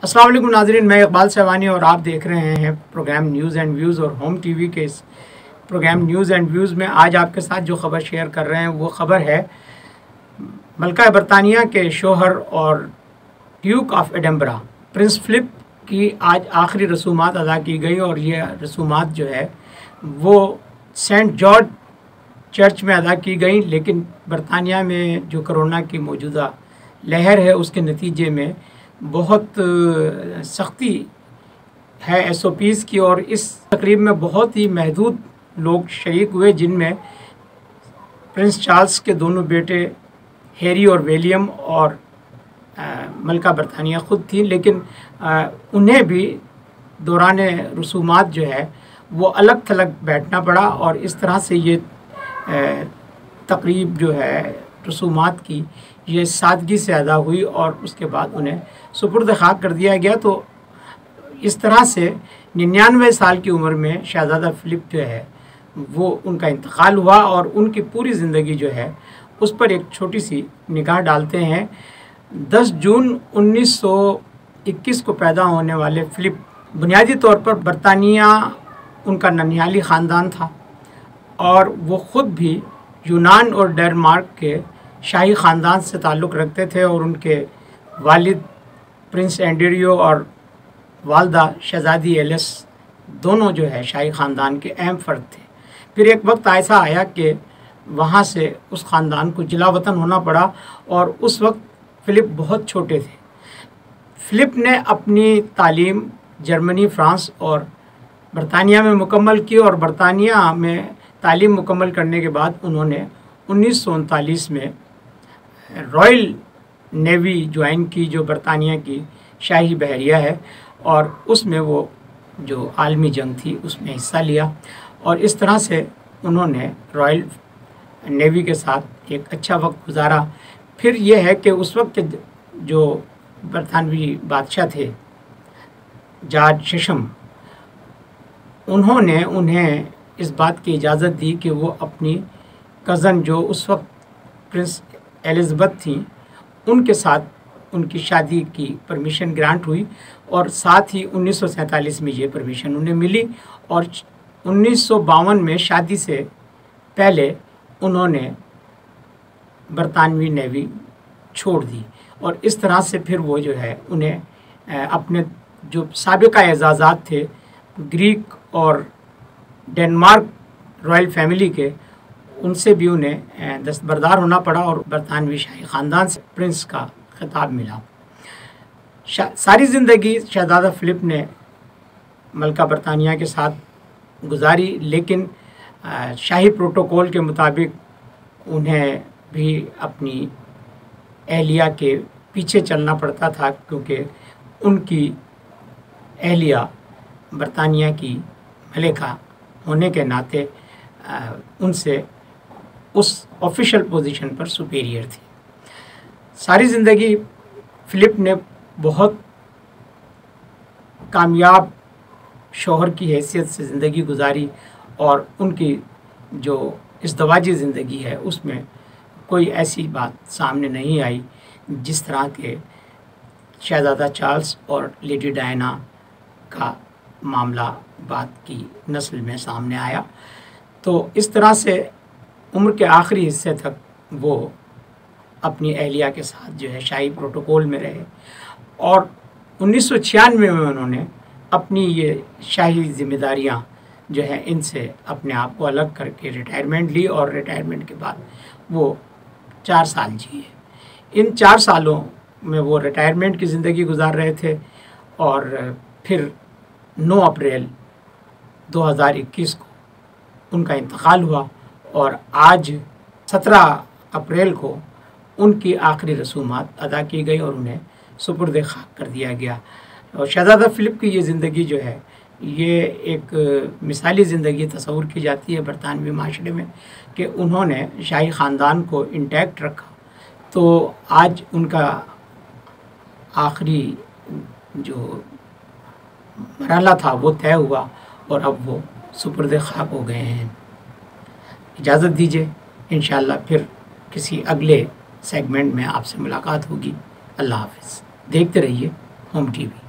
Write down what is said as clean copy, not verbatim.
अस्सलाम वालेकुम नाज़रीन, मैं इकबाल सहवानी और आप देख रहे हैं प्रोग्राम न्यूज़ एंड व्यूज़। और होम टीवी के इस प्रोग्राम न्यूज़ एंड व्यूज़ में आज आपके साथ जो ख़बर शेयर कर रहे हैं वो ख़बर है मलका बरतानिया के शोहर और duke of Edinburgh prince Philip की आज आखिरी रसूमात अदा की गई। और ये रसूमात जो है वो सेंट जॉर्ज चर्च में अदा की गई, लेकिन बरतानिया में जो कोरोना की मौजूदा लहर है उसके नतीजे में बहुत सख्ती है SOPs की, और इस तकरीब में बहुत ही महदूद लोग शरीक हुए, जिनमें प्रिंस चार्ल्स के दोनों बेटे हैरी और विलियम और मलका बरतानिया ख़ुद थी। लेकिन उन्हें भी दौरान रसूमात जो है वो अलग थलग बैठना पड़ा, और इस तरह से ये तकरीब जो है रसूमात की ये सादगी से अदा हुई और उसके बाद उन्हें सुपुर्द खाक कर दिया गया। तो इस तरह से 99 साल की उम्र में शहज़ादा फिलिप जो है वो उनका इंतकाल हुआ, और उनकी पूरी ज़िंदगी जो है उस पर एक छोटी सी निगाह डालते हैं। 10 जून 1921 को पैदा होने वाले फिलिप बुनियादी तौर पर बरतानिया उनका ननिहाली ख़ानदान था, और वो ख़ुद भी यूनान और डेनमार्क के शाही ख़ानदान से ताल्लुक़ रखते थे, और उनके वालिद प्रिंस एंड्रियो और वालदा शहज़ादी एलिस दोनों जो है शाही ख़ानदान के अहम फ़र्द थे। फिर एक वक्त ऐसा आया कि वहाँ से उस ख़ानदान को जिला वतन होना पड़ा, और उस वक्त फिलिप बहुत छोटे थे। फिलिप ने अपनी तालीम जर्मनी, फ्रांस और बरतानिया में मुकम्मल की, और बरतानिया में तालीम मुकम्मल करने के बाद उन्होंने 1939 में रॉयल नेवी ज्वाइन की, जो बरतानिया की शाही बहरिया है, और उसमें वो जो आलमी जंग थी उसमें हिस्सा लिया, और इस तरह से उन्होंने रॉयल नेवी के साथ एक अच्छा वक्त गुजारा। फिर यह है कि उस वक्त के जो बरतानवी बादशाह थे जॉर्ज शशम, उन्होंने उन्हें इस बात की इजाज़त दी कि वो अपनी कज़न जो उस वक्त प्रिंस एलिज़ाबेथ थी उनके साथ उनकी शादी की परमिशन ग्रांट हुई, और साथ ही 1947 में ये परमिशन उन्हें मिली, और 1952 में शादी से पहले उन्होंने बरतानवी नेवी छोड़ दी। और इस तरह से फिर वो जो है उन्हें अपने जो साबिक़ा एजाज़ात थे ग्रीक और डेनमार्क रॉयल फैमिली के, उनसे भी उन्हें दस्तबरदार होना पड़ा, और बरतानवी शाही ख़ानदान से प्रिंस का खिताब मिला। सारी ज़िंदगी शहज़ादा फिलिप ने मलका बरतानिया के साथ गुजारी, लेकिन शाही प्रोटोकॉल के मुताबिक उन्हें भी अपनी अहलिया के पीछे चलना पड़ता था, क्योंकि उनकी अहलिया बरतानिया की मलिका होने के नाते उनसे उस ऑफिशियल पोजीशन पर सुपीरियर थी। सारी ज़िंदगी फिलिप ने बहुत कामयाब शौहर की हैसियत से ज़िंदगी गुजारी, और उनकी जो इज़्दवाजी ज़िंदगी है उसमें कोई ऐसी बात सामने नहीं आई जिस तरह के शहज़ादा चार्ल्स और लेडी डायना का मामला बाद की नस्ल में सामने आया। तो इस तरह से उम्र के आखिरी हिस्से तक वो अपनी अहलिया के साथ जो है शाही प्रोटोकॉल में रहे, और 1996 में उन्होंने अपनी ये शाही ज़िम्मेदारियाँ जो है इनसे अपने आप को अलग करके रिटायरमेंट ली, और रिटायरमेंट के बाद वो 4 साल जिए। इन 4 सालों में वो रिटायरमेंट की ज़िंदगी गुजार रहे थे, और फिर 9 अप्रैल 2021 को उनका इंतकाल हुआ, और आज 17 अप्रैल को उनकी आखिरी रसूमात अदा की गई और उन्हें सुपुर्द खाक कर दिया गया। और शहज़ादा फिलिप की ये ज़िंदगी जो है ये एक मिसाली ज़िंदगी तस्वूर की जाती है बरतानवी माशरे में, कि उन्होंने शाही ख़ानदान को इंटैक्ट रखा। तो आज उनका आखिरी जो मरहला था वो तय हुआ, और अब वो सुपुर्द खाक हो गए हैं। इजाज़त दीजिए, इंशाअल्लाह फिर किसी अगले सेगमेंट में आपसे मुलाकात होगी। अल्लाह हाफ़िज़। देखते रहिए होम टीवी।